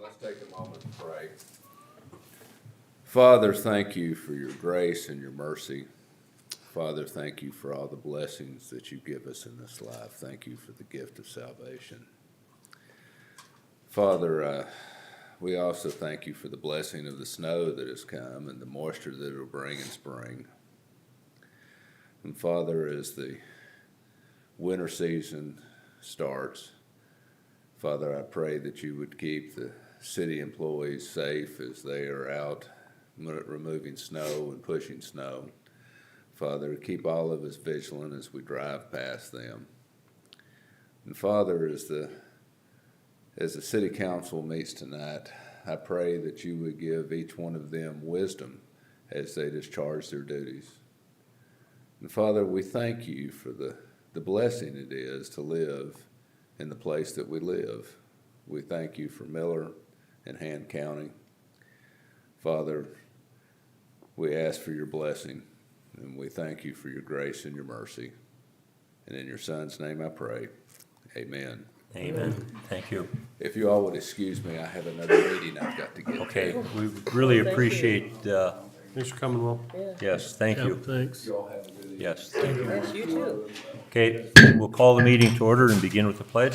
Let's take a moment to pray. Father, thank you for your grace and your mercy. Father, thank you for all the blessings that you give us in this life. Thank you for the gift of salvation. Father, we also thank you for the blessing of the snow that has come and the moisture that it will bring in spring. And Father, as the winter season starts, Father, I pray that you would keep the city employees safe as they are out removing snow and pushing snow. Father, keep all of us vigilant as we drive past them. And Father, as the city council meets tonight, I pray that you would give each one of them wisdom as they discharge their duties. And Father, we thank you for the blessing it is to live in the place that we live. We thank you for Miller and Han County. Father, we ask for your blessing, and we thank you for your grace and your mercy. And in your Son's name I pray, amen. Amen. Thank you. If you all would excuse me, I have another meeting I've got to get to. Okay, we really Thank you. appreciate, Thanks for coming, Will. yes, thank you. Thanks. You all have a good evening. Yes, thank you. Yes, you too. Okay, we'll call the meeting to order and begin with the pledge.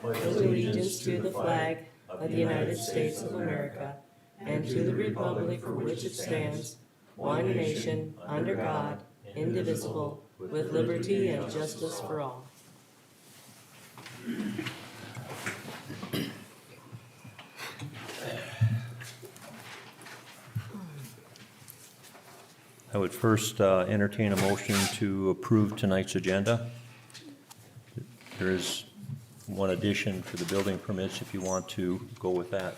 Allegiance to the flag of the United States of America and to the republic for which it stands, one nation, under God, indivisible, with liberty and justice for all. I would first entertain a motion to approve tonight's agenda. There is one addition for the building permits if you want to go with that.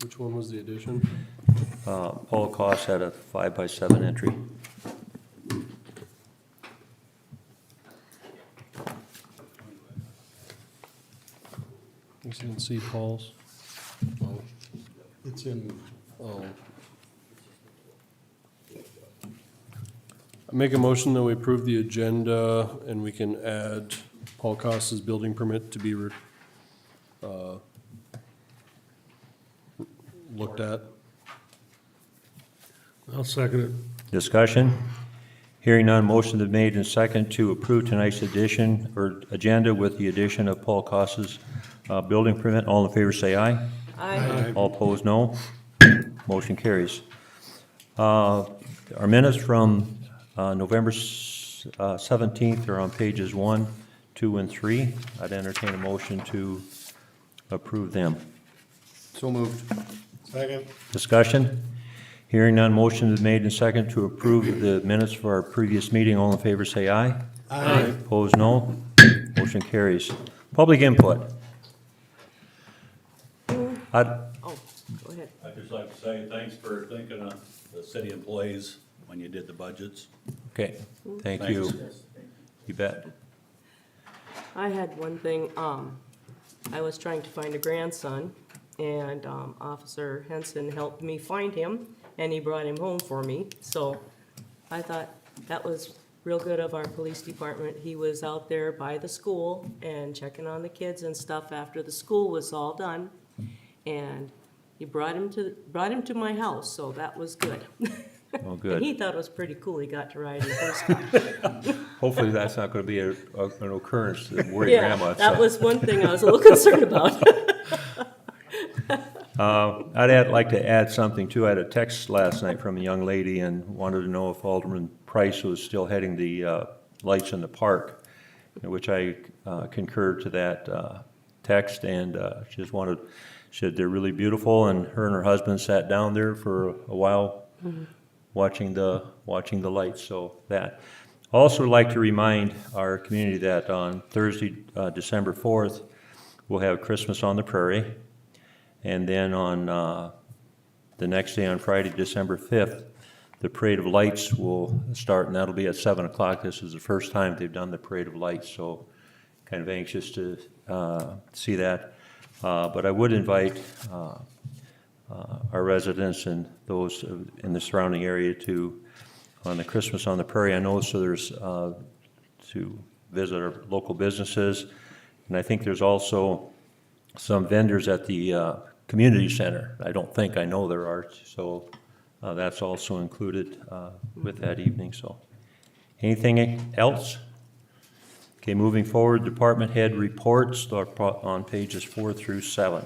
Which one was the addition? Paul Koss had a 5x7 entry. I didn't see Paul's. Oh, It's in, oh. I make a motion that we approve the agenda and we can add Paul Costas' building permit to be looked at. I'll second it. Discussion? Hearing none, motion is made and second to approve tonight's edition or agenda with the addition of Paul Koss's building permit. All in favor say aye. Aye. All opposed, no. Motion carries. Our minutes from November 17th are on pages 1, 2, and 3. I'd entertain a motion to approve them. so moved. Second. Discussion? Hearing none, motion is made and second to approve the minutes for our previous meeting. All in favor say aye. Aye. Opposed, no. Motion carries. Public input. I'd, Oh, go ahead. I'd just like to say thanks for thinking of the city employees when you did the budgets. okay, thank you. You bet. I had one thing, I was trying to find a grandson, and Officer Henson helped me find him, and he brought him home for me, so I thought that was real good of our police department. He was out there by the school and checking on the kids and stuff after the school was all done, and he brought him to my house, so that was good. Oh, And good. he thought it was pretty cool, he got to ride in first car. Hopefully that's not going to be an occurrence that worry Yeah, Grandma. that so. was one thing I was a little concerned about. I'd like to add something too. I had a text last night from a young lady and wanted to know if Alderman Price was still heading the lights in the park, which I concurred to that text, and she just wanted, she said they're really beautiful, and her husband sat down there for a while watching the lights. So that. Also like to remind our community that on Thursday, December 4th, we'll have Christmas on the Prairie. And then on the next day, on Friday, December 5th, the Parade of Lights will start, and that'll be at 7 o'clock. This is the first time they've done the Parade of Lights, so kind of anxious to see that. But I would invite our residents and those in the surrounding area on the Christmas on the Prairie. I know, so there's to visit our local businesses, and I think there's also some vendors at the community center. I know there are, so that's also included with that evening. So, anything else? Okay, moving forward, department head reports on pages 4 through 7.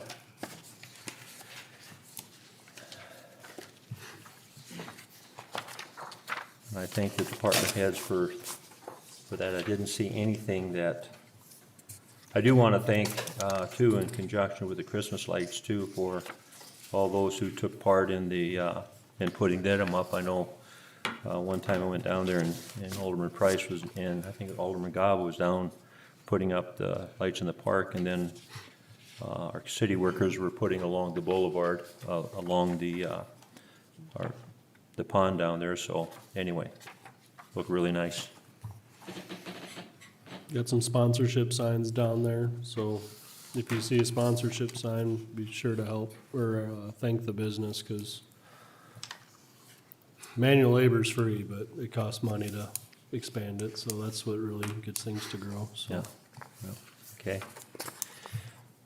I thank the department heads for that. I didn't see anything that, I do want to thank, too, in conjunction with the Christmas lights, too, for all those who took part in in putting them up. I know one time I went down there and Alderman Price was, and I think Alderman Gobb was down putting up the lights in the park, and then our city workers were putting along the boulevard, along the pond down there. So anyway, looked really nice. Got some sponsorship signs down there, so if you see a sponsorship sign, be sure to help or thank the business, because manual labor's free, but it costs money to expand it, so that's what really gets things to grow, so. Yeah. Okay.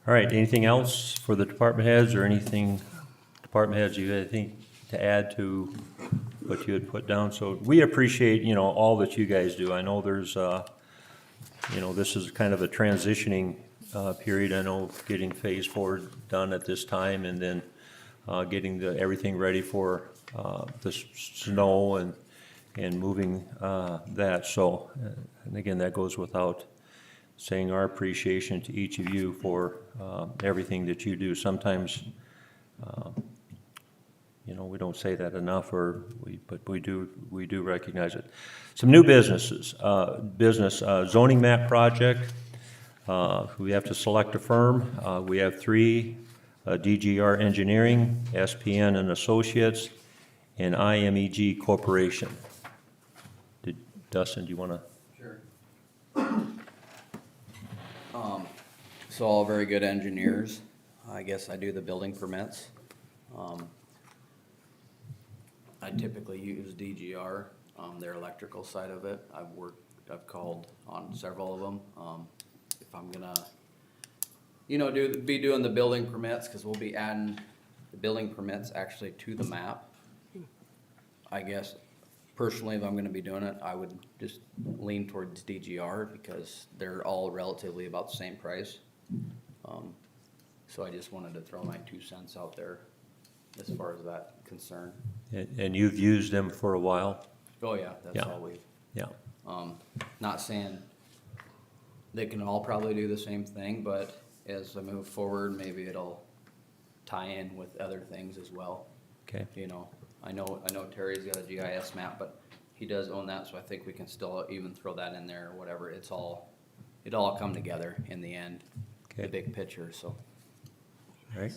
All right, anything else for the department heads, or anything, department heads, you had anything to add to what you had put down? So we appreciate, all that you guys do. I know there's, this is kind of a transitioning period. I know getting phase 4 done at this time, and then getting everything ready for the snow and moving that. So, and again, that goes without saying our appreciation to each of you for everything that you do. Sometimes, we don't say that enough, but we do recognize it. Some new business zoning map project. We have to select a firm. We have 3, DGR Engineering, SPN and Associates, and IMEG Corporation. Dustin, do you want to? Sure. So all very good engineers. I guess I do the building permits. I typically use DGR, their electrical side of it. I've called on several of them. If I'm gonna, be doing the building permits, cause we'll be adding the building permits actually to the map. I guess personally, if I'm gonna be doing it, I would just lean towards DGR because they're all relatively about the same price. So I just wanted to throw my 2 cents out there as far as that concern. And you've used them for a while? Oh yeah, that's Yeah. all we, Yeah. not saying they can all probably do the same thing, but as I move forward, maybe it'll tie in with other things as well. Okay. I know Terry's got a GIS map, but he does own that, so I think we can still even throw that in there or whatever. It all come together in the end, the Okay. big picture, so. All right.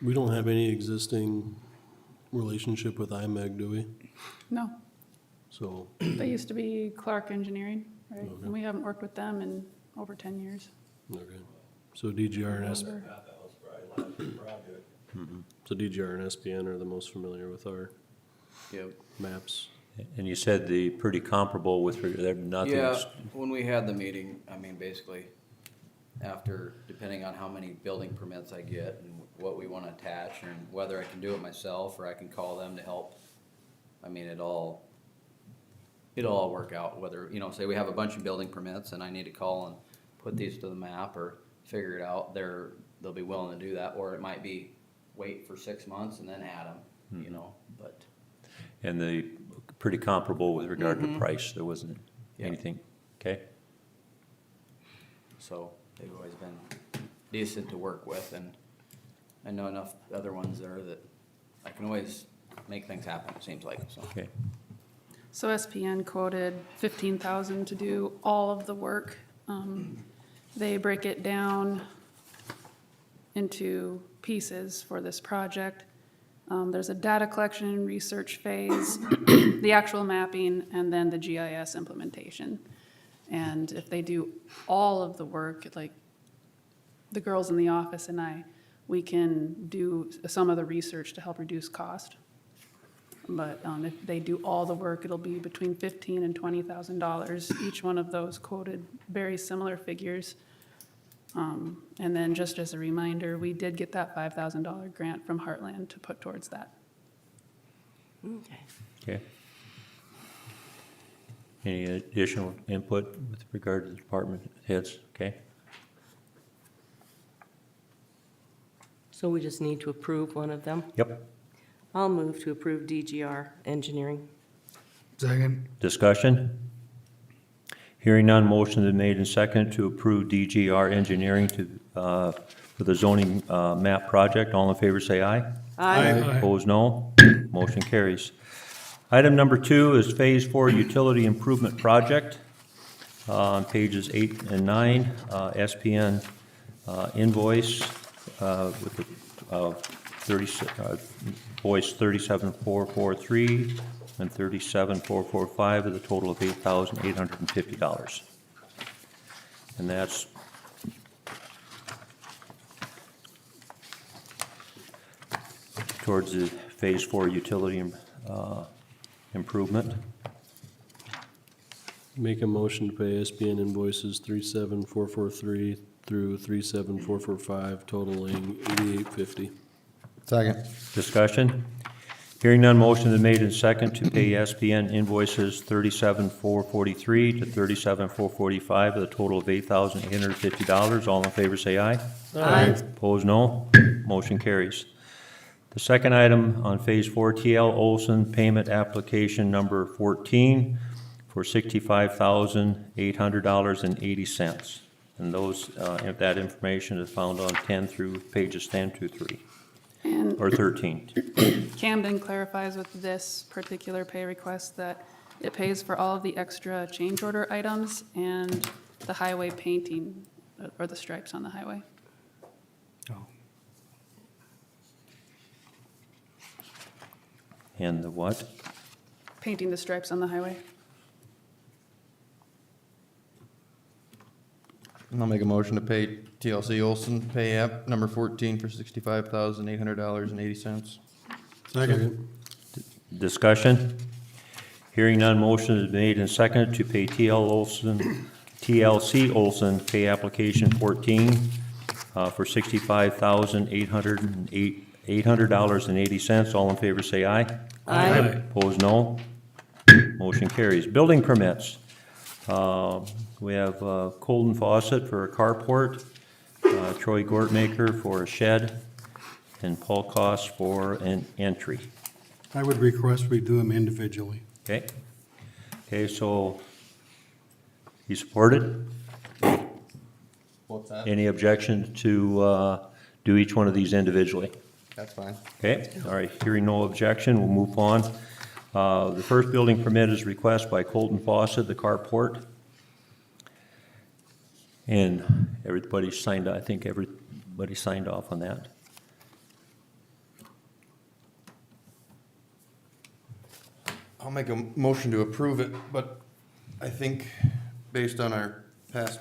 We don't have any existing relationship with IMEG, do we? No, So, they used to be Clark Engineering, right? And we haven't worked with them in over 10 years. okay. So DGR and Remember. That was probably last year's project. So DGR and SPN are the most familiar with our Yep. maps. And you said the pretty comparable with, nothing. Yeah, when we had the meeting, basically, after, depending on how many building permits I get and what we wanna attach, and whether I can do it myself or I can call them to help, it'll all work out, whether, say we have a bunch of building permits and I need to call and put these to the map or figure it out, they'll be willing to do that, or it might be wait for 6 months and then add them, but. And the pretty comparable with regard to price. There wasn't Yeah. anything. Okay. So they've always been decent to work with, and I know enough other ones there that I can always make things happen, it seems like, so. Okay. So SPN quoted 15,000 to do all of the work. They break it down into pieces for this project. There's a data collection and research phase, the actual mapping, and then the GIS implementation. And if they do all of the work, like the girls in the office and I we can do some of the research to help reduce cost. But if they do all the work, it'll be between $15,000 and $20,000. Each one of those quoted very similar figures. And then just as a reminder, we did get that $5,000 grant from Heartland to put towards that. Okay. Okay. Any additional input with regard to the department heads? Okay. So we just need to approve one of them? Yep. I'll move to approve DGR Engineering. Second. Discussion? Hearing none, motion is made and second to approve DGR Engineering for the zoning map project. All in favor, say aye. Aye. Opposed, no. Motion carries. Item number 2 is Phase 4 Utility Improvement Project. On pages 8 and 9, SPN invoice with the invoice 37443 and 37445 with a total of $8,850. And that's towards the Phase 4 utility improvement. Make a motion to pay SPN invoices 37443 through 37445 totaling $88.50. Second. Discussion? Hearing none, motion is made and second to pay SPN invoices 37443 to 37445 with a total of $8,850. All in favor, say aye. Aye. Opposed, no. Motion carries. The second item on Phase 4, TL Olson payment application number 14 for $65,800.80. And those, that information is found on 10 through pages 10 through 3, And or 13. Camden clarifies with this particular pay request that it pays for all of the extra change order items and the highway painting, or the stripes on the highway. And the what? Painting the stripes on the highway. I'll make a motion to pay TLC Olson pay app number 14 for $65,800.80. Second. Discussion? Hearing none, motion is made and seconded to pay TLC Olson pay application 14 for $65,800.80. All in favor, say aye. Aye. Opposed, no. Motion carries. Building permits. We have Colton Fawcett for a carport, Troy Gortmaker for a shed, and Paul Koss for an entry. I would request we do them individually. Okay? Okay, so you supported? What's that? Any objection to do each one of these individually? That's fine. Okay, all right, hearing no objection, we'll move on. The first building permit is request by Colton Fawcett, the carport. And everybody signed, I think everybody signed off on that. I'll make a motion to approve it, but I think based on our past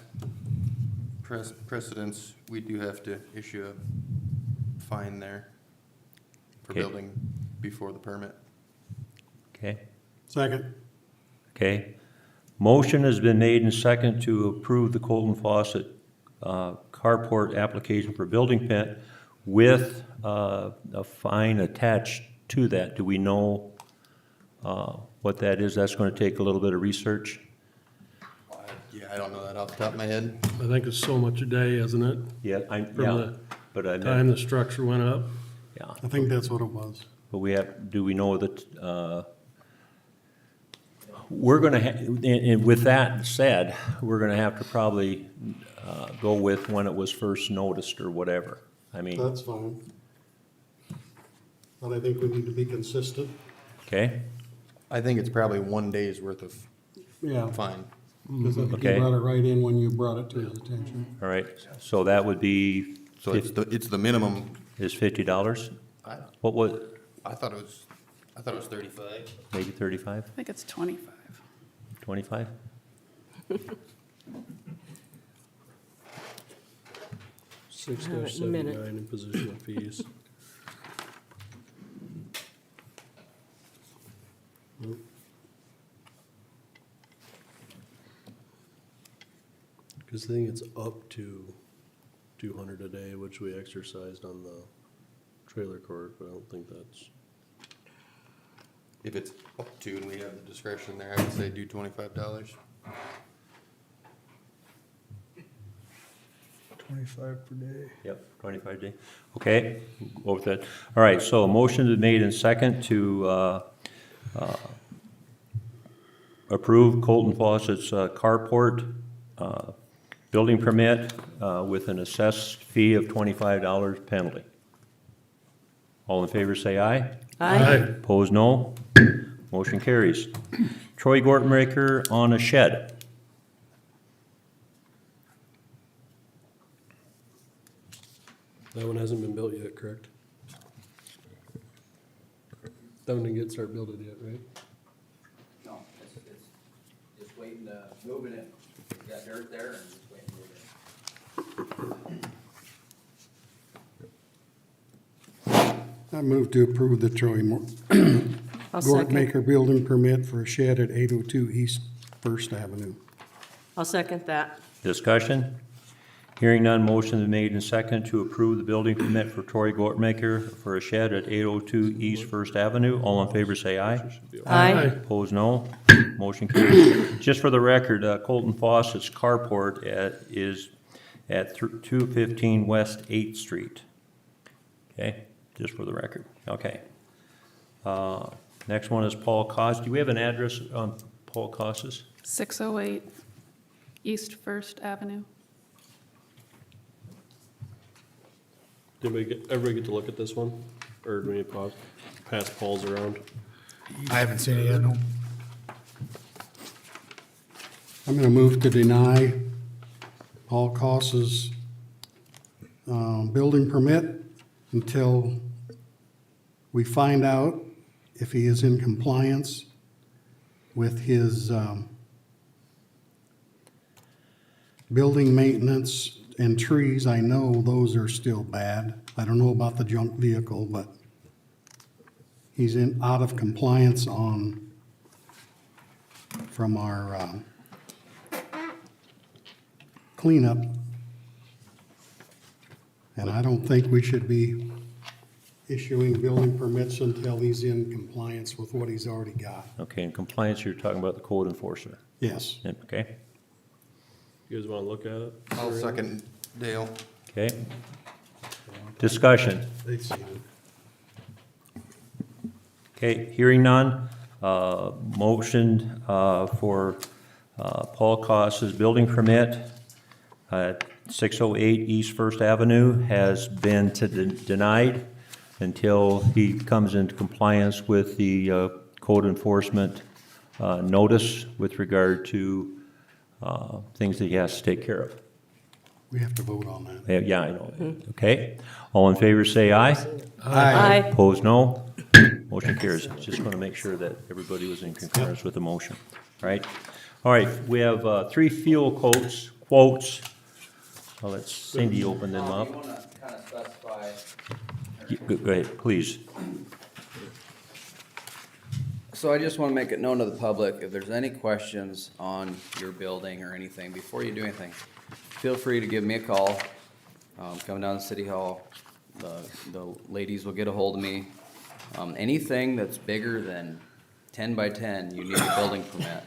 precedents, we do have to issue a fine there for Okay. building before the permit. Okay? Second. Okay. Motion has been made and second to approve the Colton Fawcett carport application for building permit with a fine attached to that. Do we know what that is? That's going to take a little bit of research. Yeah, I don't know that off the top of my head. I think it's so much a day, isn't it? Yeah, From yeah, the but I time meant, the structure went up. yeah. I think that's what it was. But do we know that, we're gonna, and with that said, we're gonna have to probably go with when it was first noticed or whatever. I mean, That's fine. But I think we need to be consistent. okay, I think it's probably 1 day's worth of Yeah, fine. because he Okay. brought it right in when you brought it to his attention. all right. So that would be, So it's the minimum. is $50? What was, I thought it was 35. maybe 35, I think it's 25. 6 have it in a minute. 79 in position of fees. Nope. Cause I think it's up to 200 a day, which we exercised on the trailer court, but I don't think that's, If it's up to and we have the discretion there, I would say do $25. 25 per day. Yep, 25 day. Okay, go with that. All right, so a motion is made in second to approve Colton Faucet's carport building permit with an assessed fee of $25 penalty. All in favor, say aye. Aye. Opposed, no. Motion carries. Troy Gortmaker on a shed. that one hasn't been built yet, correct? That one didn't get started building yet, right? No, it's just waiting to move it in. We got dirt there and just waiting to move it in. I move to approve the Troy I'll second. Gortmaker building permit for a shed at 802 East First Avenue. I'll second that. Discussion? Hearing none, motion is made in second to approve the building permit for Troy Gortmaker for a shed at 802 East First Avenue. All in favor, say aye. Aye. Opposed, no. Motion carries. Just for the record, Colton Faucet's carport is at 215 West 8th Street. Okay, just for the record. Okay. Next one is Paul Cost. Do we have an address on Paul Costas? 608 East First Avenue. Did everybody get to look at this one? Or do we need to pass Paul's around? I haven't seen it yet, no. I'm gonna move to deny Paul Coss's building permit until we find out if he is in compliance with his building maintenance and trees. I know those are still bad. I don't know about the junk vehicle, but he's out of compliance from our cleanup. And I don't think we should be issuing building permits until he's in compliance with what he's already got. Okay, in compliance, you're talking about the code enforcer. Yes. Okay, You guys wanna look at it? I'll second Dale. okay. Discussion. They see it. Okay, hearing none, motion for Paul Costas' building permit at 608 East First Avenue has been denied until he comes into compliance with the code enforcement notice with regard to things that he has to take care of. We have to vote on that. Yeah, I know. Okay, all in favor say aye. Aye. Opposed, no. Motion carries. Just want to make sure that everybody was in concurrence with the motion, right? All right, we have 3 fuel quotes. I'll let Cindy open them You up. wanna kinda specify, Go ahead, please. so I just wanna make it known to the public, if there's any questions on your building or anything, before you do anything, feel free to give me a call. Come down to City Hall, the ladies will get a hold of me. Anything that's bigger than 10 by 10, you need a building permit.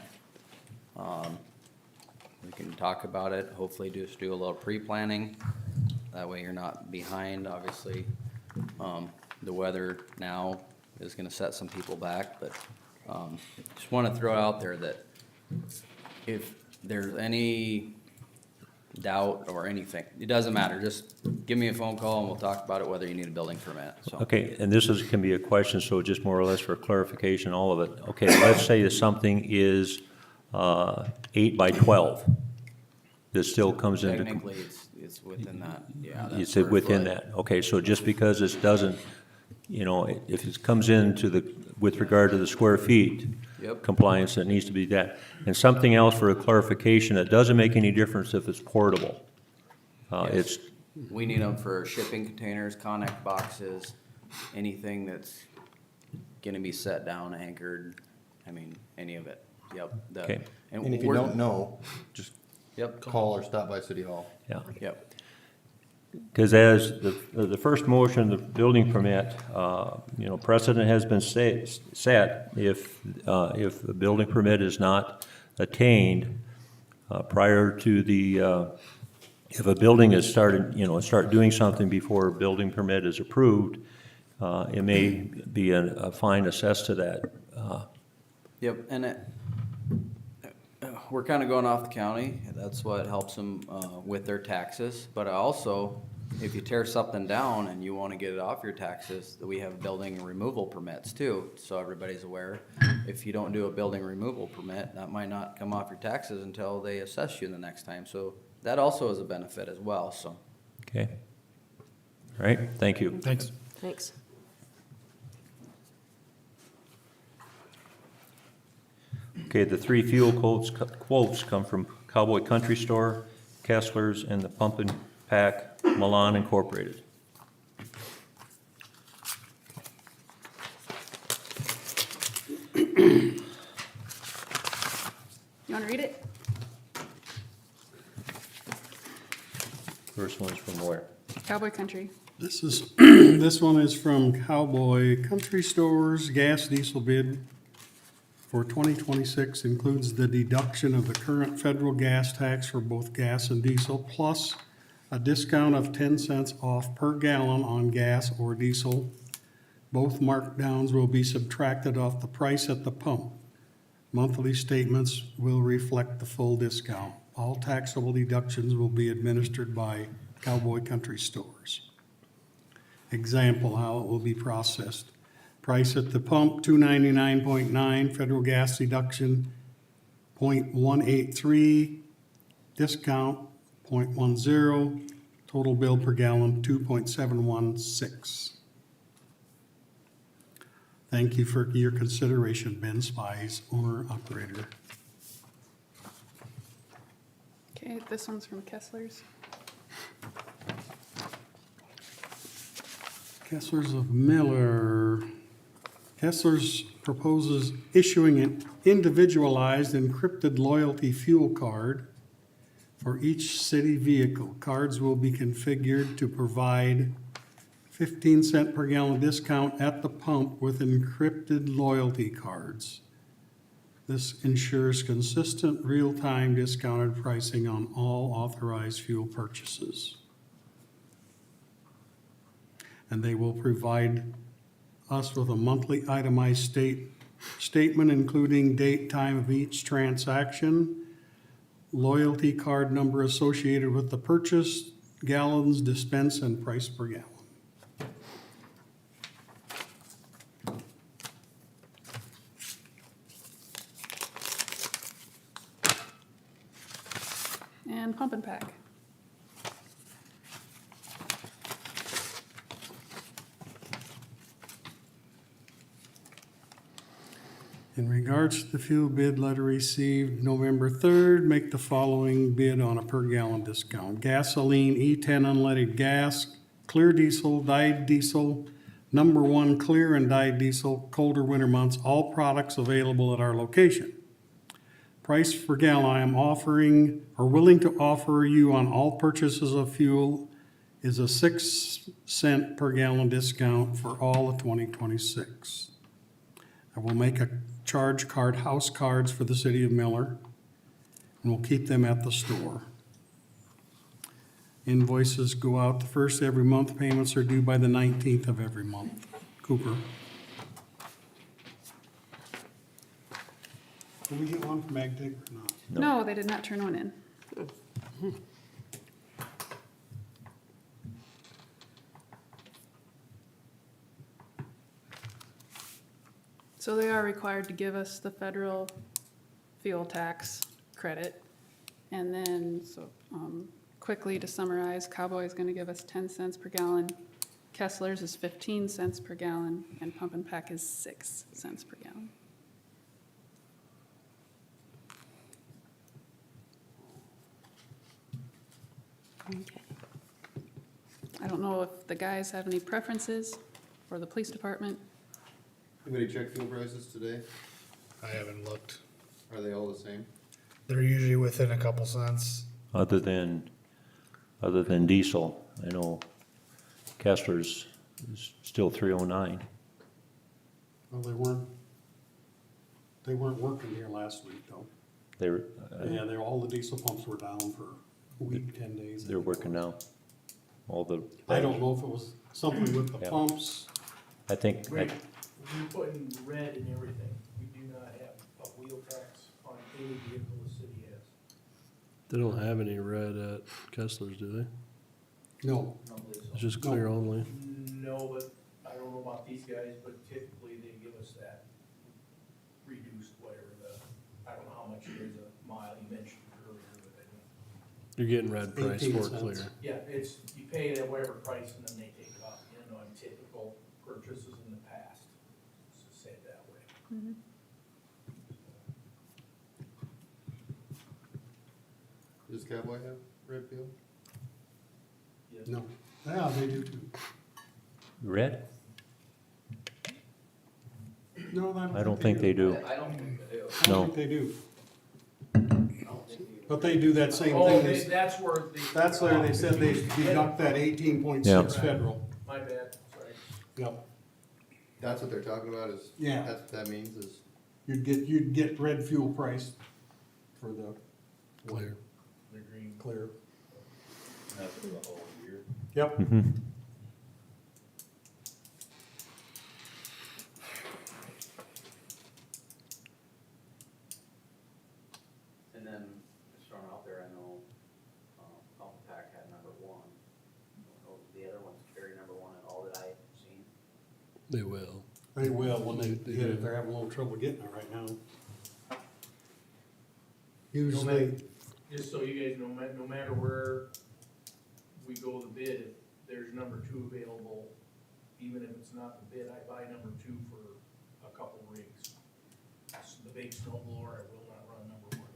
We can talk about it, hopefully just do a little pre-planning, that way you're not behind, obviously. The weather now is gonna set some people back, but, just wanna throw out there that if there's any doubt or anything, it doesn't matter, just give me a phone call and we'll talk about it, whether you need a building permit, so. Okay, and this can be a question, so just more or less for clarification, all of it. Okay, let's say that something is 8 by 12. This still comes into. Technically, it's within that, yeah. that You said square within foot. that, okay, so just because it doesn't, if it comes into with regard to the square feet. Yep. Compliance, it needs to be that. And something else for a clarification, it doesn't make any difference if it's portable. Yes. We need them for shipping containers, connect boxes, anything that's gonna be set down, anchored, I mean, any of it, yep. Okay. And if you we're- don't know, just Yep, call or stop by City Hall. Yeah. yep, Because as the first motion, the building permit, precedent has been set, if the building permit is not attained prior to the, if a building is started, start doing something before a building permit is approved, it may be a fine assessed to that. yep, and we're kinda going off the county, that's what helps them, with their taxes, but also, if you tear something down and you wanna get it off your taxes, we have building removal permits too, so everybody's aware. If you don't do a building removal permit, that might not come off your taxes until they assess you the next time, so that also is a benefit as well, so. Okay? All right, thank you. Thanks. Thanks. Okay, the three fuel quotes come from Cowboy Country Store, Kessler's, and the Pump and Pack Milan Incorporated. You wanna read it? First one's from where? Cowboy Country. This is, this one is from Cowboy Country Stores. Gas diesel bid for 2026 includes the deduction of the current federal gas tax for both gas and diesel, plus a discount of 10 cents off per gallon on gas or diesel. Both markdowns will be subtracted off the price at the pump. Monthly statements will reflect the full discount. All taxable deductions will be administered by Cowboy Country Stores. Example, how it will be processed. Price at the pump, $2.99.9, federal gas deduction, .183, discount, .10, total bill per gallon, 2.716. Thank you for your consideration, Ben Spies, owner-operator. Okay, this one's from Kessler's. Kessler's of Miller. Kessler's proposes issuing an individualized encrypted loyalty fuel card for each city vehicle. Cards will be configured to provide 15 cent per gallon discount at the pump with encrypted loyalty cards. This ensures consistent, real-time discounted pricing on all authorized fuel purchases. And they will provide us with a monthly itemized statement including date, time of each transaction, loyalty card number associated with the purchase, gallons dispensed, and price per gallon. And Pump and Pack. In regards to the fuel bid letter received November 3rd, make the following bid on a per gallon discount. Gasoline, E10 unleaded gas, clear diesel, dyed diesel, number one clear and dyed diesel, colder winter months, all products available at our location. Price per gallon I am offering or willing to offer you on all purchases of fuel is a 6 cent per gallon discount for all of 2026. I will make a charge card, house cards for the city of Miller, and we'll keep them at the store. Invoices go out the first every month. Payments are due by the 19th of every month. Cooper. Did we get one from AgTech or not? No, they did not turn one in. So they are required to give us the federal fuel tax credit. And then, quickly to summarize, Cowboy is gonna give us 10 cents per gallon. Kessler's is 15 cents per gallon, and Pump and Pack is 6 cents per gallon. Okay. I don't know if the guys have any preferences for the police department. Anybody check fuel prices today? I haven't looked. Are they all the same? They're usually within a couple cents. Other than diesel. I know Kessler's is still 309. Well, they weren't working here last week, though. They're, Yeah, all the diesel pumps were down for a week, 10 days. I they're think it working was. now. All the. I don't know if it was something with the Yeah. pumps. I think, Right, we put in red and everything, we do not have a wheel tax on any vehicle the city has. They don't have any red at Kessler's, do they? No, I don't believe so. It's just clear only. No, but I don't know about these guys, but typically they give us that reduced whatever I don't know how much it is a mile you mentioned earlier, but I don't. You're getting red price 18 for cents. clear. Yeah, it's, you pay it at whatever price and then they take it off, on typical purchases in the past, let's say it that way. Does Cowboy have red fuel? Yes. no. Yeah, they do too. red? No, I don't think they do. I don't think they do. I No. don't think they do. I don't think they do. But they do that same Oh, thing. that's where the. That's where they said they deduct that 18.6 Yeah. federal. My bad, sorry. Yep. That's what they're talking about is? Yeah. That's what that means is, You'd get red fuel price for the Clear. The green. clear. That's for the whole year. Yep. Mhm. And then, just throwing out there, I know, Alpha had number one. I don't know if the other ones carry number one at all that I've seen. They will. They will when they They get do. it. They're having a little trouble getting it right now. Usually, Just so you guys know, no matter where we go the bid, if there's number two available, even if it's not the bid, I buy number two for a couple rigs. The big snow blower, I will not run number one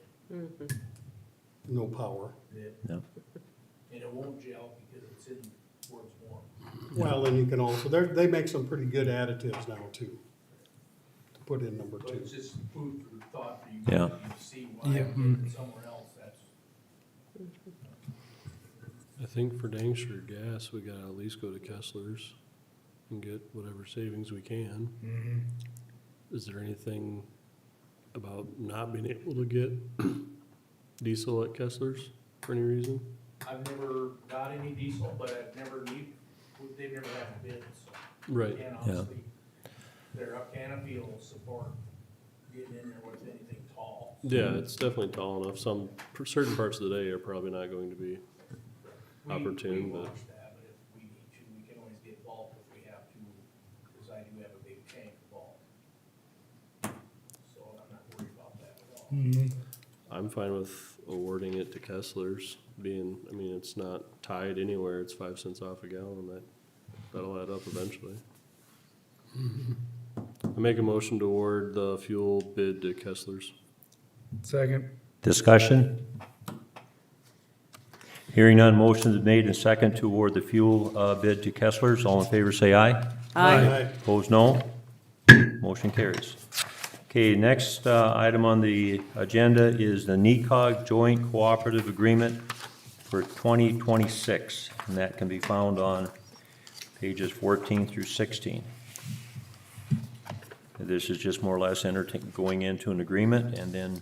in no power. bid. No. And it won't gel because it's in where it's warm. Well, and you can also, they make some pretty good additives now too. To put in number But two. it's just food for thought for you Yeah. guys to see why I'm getting somewhere else, that's. I think for Dankster gas, we gotta at least go to Kessler's and get whatever savings we can. Is there anything about not being able to get diesel at Kessler's for any reason? I've never got any diesel, but I've never they've never had a bid, so. Right. And honestly, their up canopy will support getting in there with anything tall. Yeah, it's definitely tall enough. Certain parts of the day are probably not going to be. Opportune, We but- watch that, but if we need to, we can always get bulk if we have to, because I do have a big tank of bulk. So I'm not worried about that at all. I'm fine with awarding it to Kessler's it's not tied anywhere. It's 5 cents off a gallon. That'll add up eventually. I make a motion to award the fuel bid to Kessler's. Second. Discussion? Hearing none, motion is made and second to award the fuel bid to Kessler's. All in favor, say aye. Aye. Opposed, no. Motion carries. Okay, next item on the agenda is the NECOG Joint Cooperative Agreement for 2026, and that can be found on pages 14 through 16. This is just more or less going into an agreement, and then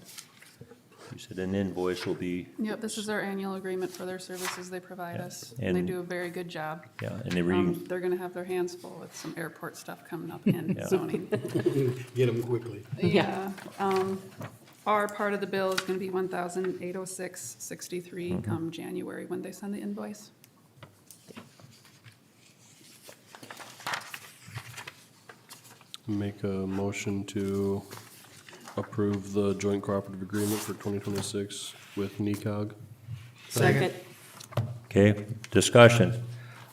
you said an invoice will be, Yep, this is our annual agreement for their services they provide us. They And- do a very good job. yeah, and they read, They're gonna have their hands full with some airport stuff coming up in Yeah. zoning. Get them quickly. Yeah, our part of the bill is gonna be 1,806.63 come January when they send the invoice. Make a motion to approve the joint cooperative agreement for 2026 with NECOG. Second. okay, discussion.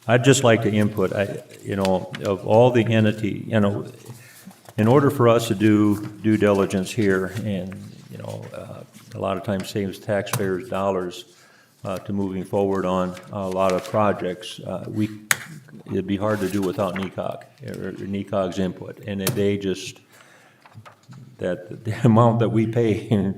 I'd just like to input, of all the entity, in order for us to do due diligence here and, a lot of times saves taxpayers dollars, to moving forward on a lot of projects. It'd be hard to do without NECOG, or NECOG's input, and they just, that the amount that we pay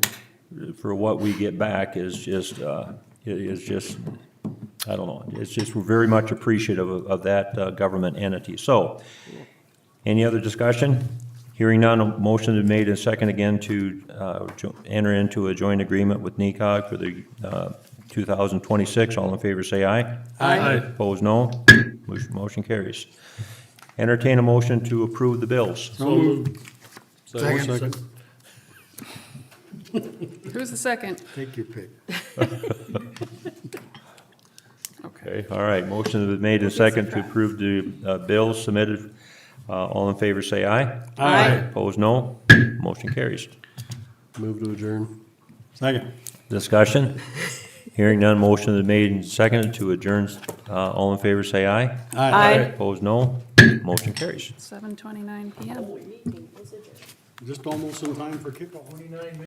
for what we get back is just, I don't know, it's just, we're very much appreciative of that government entity. So, any other discussion? Hearing none, a motion is made and second again to enter into a joint agreement with NECOG for the 2026. All in favor, say aye. Aye. Opposed, no. Motion carries. Entertain a motion to approve the bills. So moved. Second. Who's the second? Take your pick. Okay, all right, motion has been made and second to approve the bills submitted. All in favor, say aye. Aye. Opposed, no. Motion carries. Move to adjourn. Second. Discussion? Hearing none, motion is made and seconded to adjourn. All in favor, say aye. Aye. Opposed, no. Motion carries. 7:29 PM. Just almost in time for kickoff.